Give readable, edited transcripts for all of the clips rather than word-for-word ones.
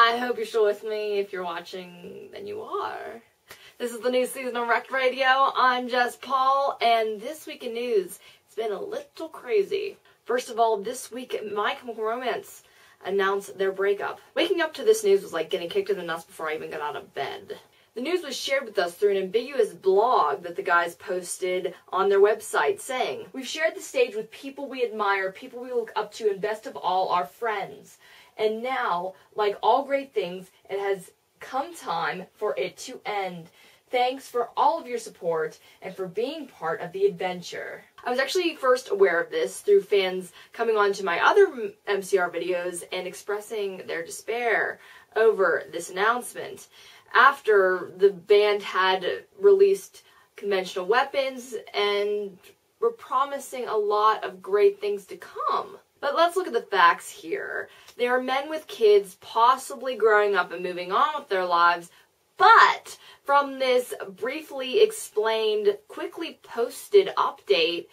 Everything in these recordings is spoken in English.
I hope you're still with me. If you're watching, then you are. This is the new season of Wrecked Radio. I'm Jess Paul, and this week in news, it's been a little crazy. First of all, this week, My Chemical Romance announced their breakup. Waking up to this news was like getting kicked in the nuts before I even got out of bed. The news was shared with us through an ambiguous blog that the guys posted on their website saying, "We've shared the stage with people we admire, people we look up to, and best of all, our friends. And now, like all great things, it has come time for it to end. Thanks for all of your support and for being part of the adventure." I was actually first aware of this through fans coming on to my other MCR videos and expressing their despair over this announcement. After the band had released Conventional Weapons and were promising a lot of great things to come. But let's look at the facts here. They are men with kids, possibly growing up and moving on with their lives, but from this briefly explained, quickly posted update,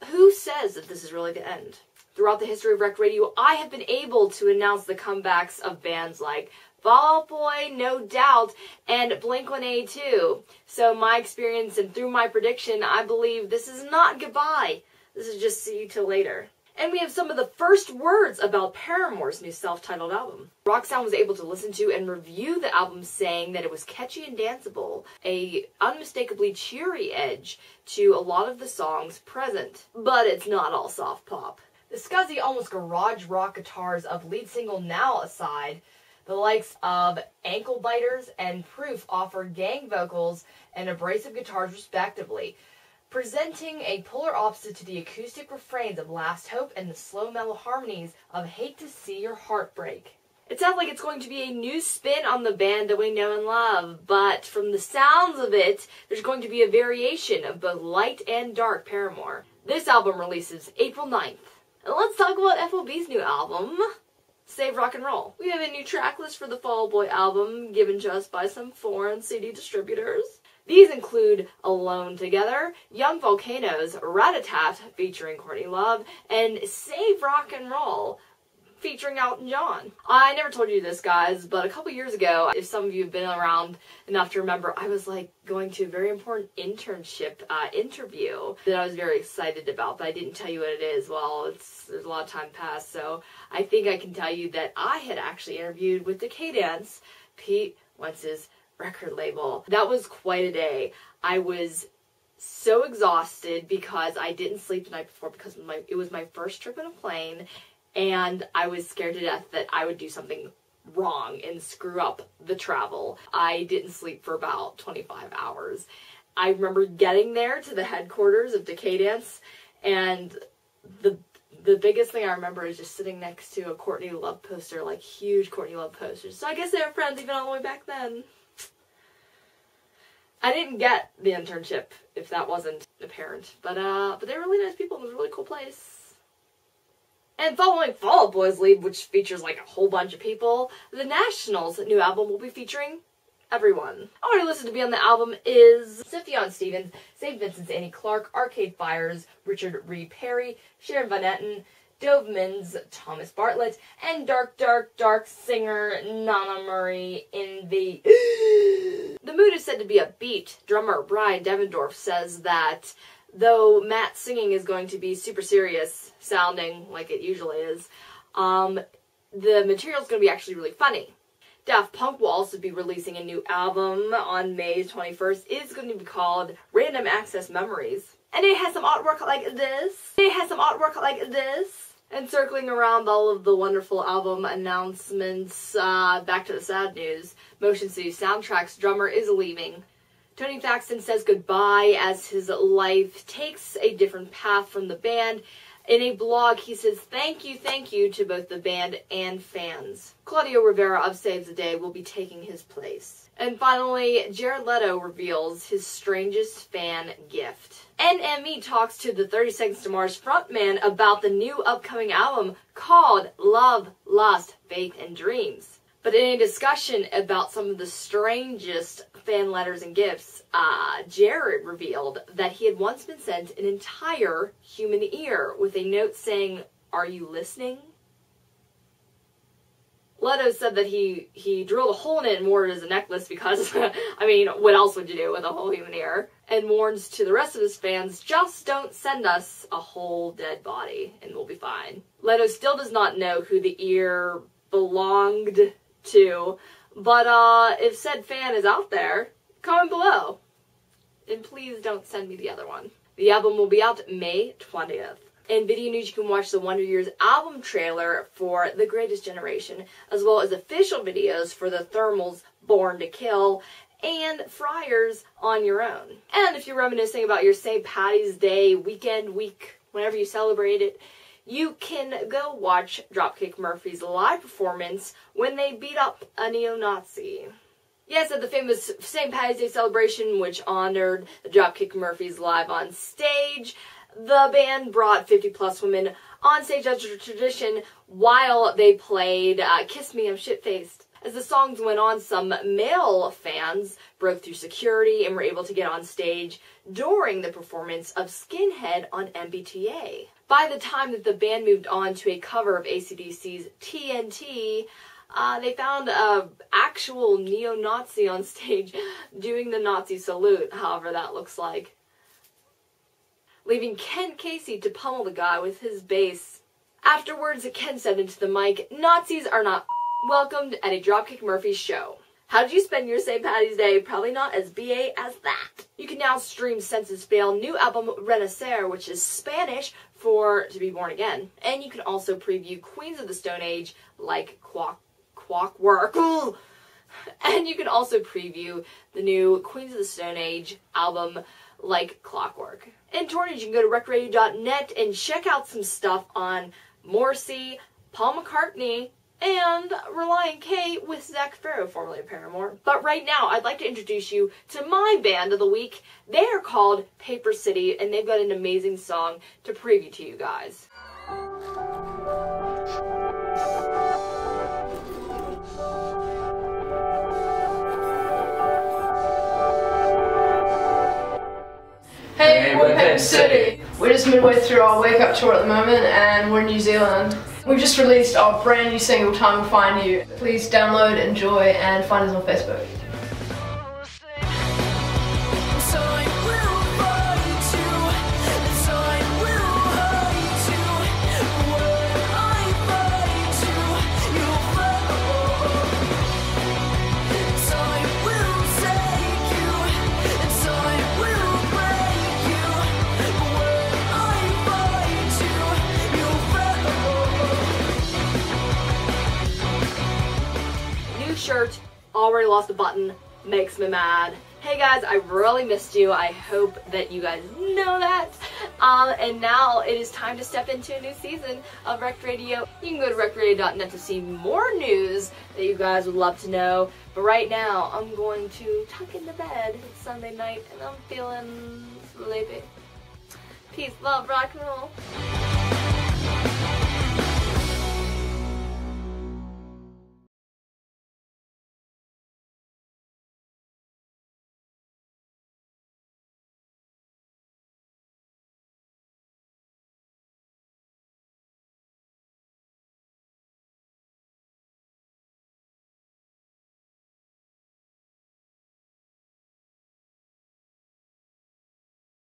who says that this is really the end? Throughout the history of Wrecked Radio, I have been able to announce the comebacks of bands like Fall Out Boy, No Doubt, and Blink-182. So my experience and through my prediction, I believe this is not goodbye. This is just see you till later. And we have some of the first words about Paramore's new self-titled album. Roxanne was able to listen to and review the album, saying that it was catchy and danceable, a unmistakably cheery edge to a lot of the songs present. But it's not all soft pop. The scuzzy, almost garage rock guitars of lead single Now aside, the likes of Ankle Biters and Proof offer gang vocals and abrasive guitars respectively, presenting a polar opposite to the acoustic refrains of Last Hope and the slow mellow harmonies of Hate to See Your Heart Break. It sounds like it's going to be a new spin on the band that we know and love, but from the sounds of it, there's going to be a variation of both light and dark Paramore. This album releases April 9th. And let's talk about FOB's new album, Save Rock and Roll. We have a new track list for the Fall Out Boy album, given to us by some foreign CD distributors. These include Alone Together, Young Volcanoes, Rat-a-Tat featuring Courtney Love, and Save Rock and Roll featuring Elton John. I never told you this, guys, but a couple years ago, if some of you have been around enough to remember, I was like going to a very important internship interview that I was very excited about, but I didn't tell you what it is. Well, there's a lot of time passed, so I think I can tell you that I had actually interviewed with Decadence, Pete Wentz's record label. That was quite a day. I was so exhausted because I didn't sleep the night before because it was my first trip in a plane, and I was scared to death that I would do something wrong and screw up the travel. I didn't sleep for about 25 hours. I remember getting there to the headquarters of Decadence, and the biggest thing I remember is just sitting next to a Courtney Love poster, like huge Courtney Love posters. So I guess they were friends even all the way back then. I didn't get the internship, if that wasn't apparent, but they're really nice people and it was a really cool place. And following Fall Out Boy's lead, which features like a whole bunch of people, The National's new album will be featuring everyone. Already listed to be on the album is Sufjan Stevens, St. Vincent's Annie Clark, Arcade Fire's Richard Reed Parry, Sharon Van Etten, Doveman's Thomas Bartlett, and Dark, Dark, Dark singer Nana Murray in the... The mood is said to be upbeat. Drummer Brian Devendorf says that though Matt's singing is going to be super serious sounding, like it usually is, the material is going to be actually really funny. Daft Punk will also be releasing a new album on May 21st. It's going to be called Random Access Memories. And it has some artwork like this. And circling around all of the wonderful album announcements, back to the sad news, Motion City Soundtrack's drummer is leaving. Tony Thaxton says goodbye as his life takes a different path from the band. In a blog, he says thank you to both the band and fans. Claudio Rivera of Saves the Day will be taking his place. And finally, Jared Leto reveals his strangest fan gift. NME talks to the 30 Seconds to Mars frontman about the new upcoming album called Love, Lust, Faith, and Dreams. But in a discussion about some of the strangest fan letters and gifts, Jared revealed that he had once been sent an entire human ear with a note saying, "Are you listening?" Leto said that he drilled a hole in it and wore it as a necklace because, I mean, what else would you do with a whole human ear? And warns to the rest of his fans, just don't send us a whole dead body and we'll be fine. Leto still does not know who the ear belonged to, but if said fan is out there, comment below. And please don't send me the other one. The album will be out May 20th. In video news, you can watch the Wonder Years album trailer for The Greatest Generation, as well as official videos for the Thermals' Born to Kill and Fryars On Your Own. And if you're reminiscing about your St. Paddy's Day weekend, week, whenever you celebrate it, you can go watch Dropkick Murphys' live performance when they beat up a neo-Nazi. Yes, at the famous St. Paddy's Day celebration, which honored the Dropkick Murphys live on stage, the band brought 50-plus women on stage as a tradition while they played Kiss Me, I'm Shit-Faced. As the songs went on, some male fans broke through security and were able to get on stage during the performance of Skinhead on MBTA. By the time that the band moved on to a cover of AC/DC's TNT, they found an actual neo-Nazi on stage doing the Nazi salute, however that looks like, leaving Ken Casey to pummel the guy with his bass. Afterwards, Ken said into the mic, "Nazis are not welcomed at a Dropkick Murphys show." How did you spend your St. Paddy's Day? Probably not as BA as that. You can now stream Census Fail new album Renacer, which is Spanish for to be born again. And you can also preview Queens of the Stone Age Like Clockwork. And you can also preview the new Queens of the Stone Age album Like Clockwork. In Tornage, you can go to WreckedRadio.net and check out some stuff on Morrissey, Paul McCartney, and Relient K with Zach Farro, formerly of Paramore. But right now, I'd like to introduce you to my band of the week. They are called Paper City, and they've got an amazing song to preview to you guys. Hey, we're Paper City. We're just midway through our wake up tour at the moment and we're in New Zealand. We've just released our brand new single, Time Will Find You. Please download, enjoy, and find us on Facebook. Shirt, already lost a button, makes me mad. Hey guys, I really missed you. I hope that you guys know that. And now it is time to step into a new season of Wrecked Radio. You can go to WreckedRadio.net to see more news that you guys would love to know. But right now, I'm going to tuck into bed. It's Sunday night and I'm feeling sleepy. Peace, love, rock and roll.